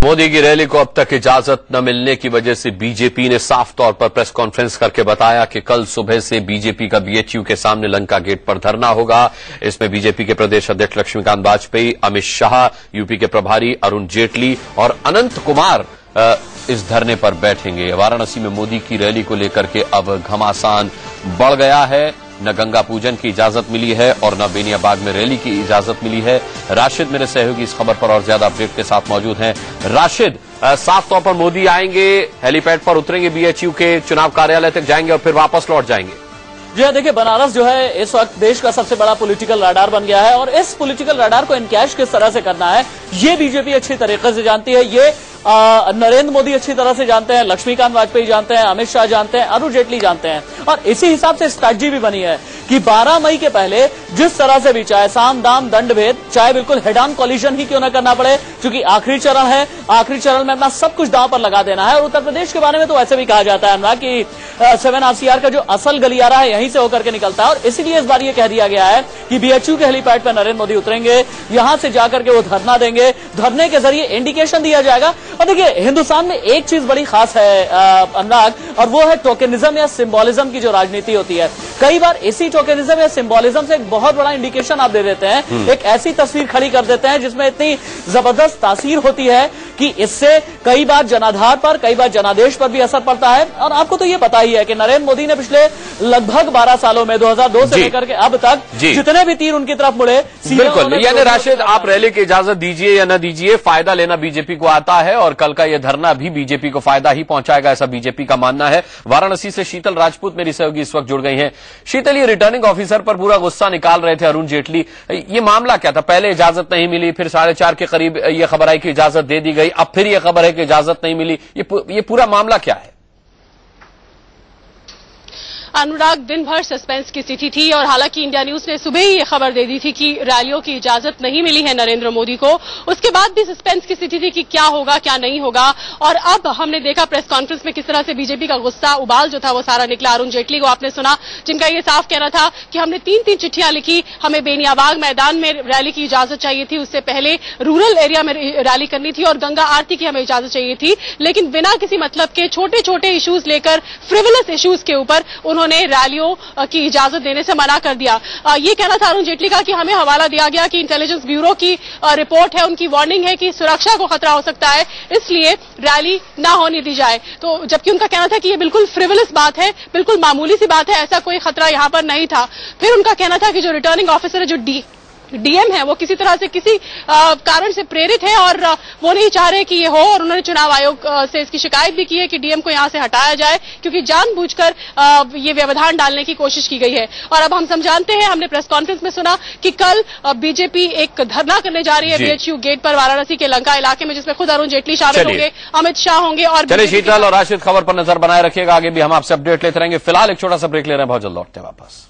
मोदी की रैली को अब तक इजाजत न मिलने की वजह से बीजेपी ने साफ तौर पर प्रेस कॉन्फ्रेंस करके बताया कि कल सुबह से बीजेपी का बीएचयू के सामने लंका गेट पर धरना होगा। इसमें बीजेपी के प्रदेश अध्यक्ष लक्ष्मीकांत वाजपेयी, अमित शाह, यूपी के प्रभारी अरुण जेटली और अनंत कुमार इस धरने पर बैठेंगे। वाराणसी में मोदी की रैली को लेकर के अब घमासान बढ़ गया है। न गंगा पूजन की इजाजत मिली है और न बेनियाबाग में रैली की इजाजत मिली है। राशिद मेरे सहयोगी इस खबर पर और ज्यादा अपडेट के साथ मौजूद हैं। राशिद, साफ तौर पर मोदी आएंगे, हेलीपैड पर उतरेंगे, बीएचयू के चुनाव कार्यालय तक जाएंगे और फिर वापस लौट जाएंगे। जी हाँ, देखिए, बनारस जो है इस वक्त देश का सबसे बड़ा पॉलिटिकल रडार बन गया है और इस पॉलिटिकल रडार को इनकैश किस तरह से करना है ये बीजेपी अच्छी तरीके से जानती है। ये नरेंद्र मोदी अच्छी तरह से जानते हैं, लक्ष्मीकांत वाजपेयी जानते हैं, अमित शाह जानते हैं, अरुण जेटली जानते हैं और इसी हिसाब से स्ट्रैटेजी भी बनी है कि 12 मई के पहले जिस तरह से भी चाहे साम दाम दंड भेद, चाहे बिल्कुल हेड ऑन कॉलिजन ही क्यों न करना पड़े, क्योंकि आखिरी चरण है, आखिरी चरण में अपना सब कुछ दांव पर लगा देना है। और उत्तर प्रदेश के बारे में तो वैसे भी कहा जाता है अनुराग कि 7 RCR का जो असल गलियारा है यहीं से होकर के निकलता है और इसीलिए इस बार ये कह दिया गया है कि बीएचयू के हेलीपैड पर नरेंद्र मोदी उतरेंगे, यहां से जाकर के वो धरना देंगे, धरने के जरिए इंडिकेशन दिया जाएगा। और देखिए, हिंदुस्तान में एक चीज बड़ी खास है अनुराग, और वो है टोकनिज्म या सिंबोलिज्म की जो राजनीति होती है। कई बार इसी टोकनिज्म या सिंबोलिज्म से एक बहुत बड़ा इंडिकेशन आप दे देते हैं, एक ऐसी तस्वीर खड़ी कर देते हैं जिसमें इतनी जबरदस्त तासीर होती है कि इससे कई बार जनाधार पर, कई बार जनादेश पर भी असर पड़ता है। और आपको तो ये पता ही है कि नरेंद्र मोदी ने पिछले लगभग 12 सालों में 2002 से लेकर के अब तक जितने भी तीर उनकी तरफ मुड़े, बिल्कुल। यानी राशिद, आप रैली की इजाजत दीजिए या न दीजिए, फायदा लेना बीजेपी को आता है और कल का यह धरना भी बीजेपी को फायदा ही पहुंचाएगा, ऐसा बीजेपी का मानना है। वाराणसी से शीतल राजपूत मेरी सहयोगी इस वक्त जुड़ गई हैं। शीतल, ये रिटर्निंग ऑफिसर पर पूरा गुस्सा निकाल रहे थे अरुण जेटली, ये मामला क्या था? पहले इजाजत नहीं मिली, फिर 4:30 के करीब ये खबर आई कि इजाजत दे दी गई, अब फिर ये खबर है कि इजाजत नहीं मिली, ये पूरा मामला क्या है? अनुराग, दिन भर सस्पेंस की स्थिति थी और हालांकि इंडिया न्यूज ने सुबह ही ये खबर दे दी थी कि रैलियों की इजाजत नहीं मिली है नरेंद्र मोदी को। उसके बाद भी सस्पेंस की स्थिति थी कि क्या होगा क्या नहीं होगा। और अब हमने देखा प्रेस कॉन्फ्रेंस में किस तरह से बीजेपी का गुस्सा, उबाल जो था वो सारा निकला। अरुण जेटली को आपने सुना, जिनका ये साफ कहना था कि हमने 3 चिट्ठियां लिखी, हमें बेनियाबाग मैदान में रैली की इजाजत चाहिए थी, उससे पहले रूरल एरिया में रैली करनी थी और गंगा आरती की हमें इजाजत चाहिए थी, लेकिन बिना किसी मतलब के छोटे छोटे इश्यूज लेकर, फ्रिवलस इश्यूज के ऊपर उन्होंने रैलियों की इजाजत देने से मना कर दिया। ये कहना था अरुण जेटली का कि हमें हवाला दिया गया कि इंटेलिजेंस ब्यूरो की रिपोर्ट है, उनकी वार्निंग है कि सुरक्षा को खतरा हो सकता है, इसलिए रैली ना होने दी जाए। तो जबकि उनका कहना था कि ये बिल्कुल फ्रिवलस बात है, बिल्कुल मामूली सी बात है, ऐसा कोई खतरा यहां पर नहीं था। फिर उनका कहना था कि जो रिटर्निंग ऑफिसर है, जो डीएम है, वो किसी तरह से किसी कारण से प्रेरित है और वो नहीं चाह रहे कि ये हो और उन्होंने चुनाव आयोग से इसकी शिकायत भी की है कि डीएम को यहां से हटाया जाए, क्योंकि जानबूझकर ये व्यवधान डालने की कोशिश की गई है। और अब हम जानते हैं, हमने प्रेस कॉन्फ्रेंस में सुना कि कल बीजेपी एक धरना करने जा रही है बीएचयू गेट पर वाराणसी के लंका इलाके में, जिसमें खुद अरुण जेटली शामिल होंगे, अमित शाह होंगे। और चलिए शीतल और राशिद, खबर पर नजर बनाए रखिएगा, आगे भी हम आपसे अपडेट लेते रहेंगे। फिलहाल एक छोटा सा ब्रेक ले रहे हैं, बहुत जल्द लौटते हैं वापस।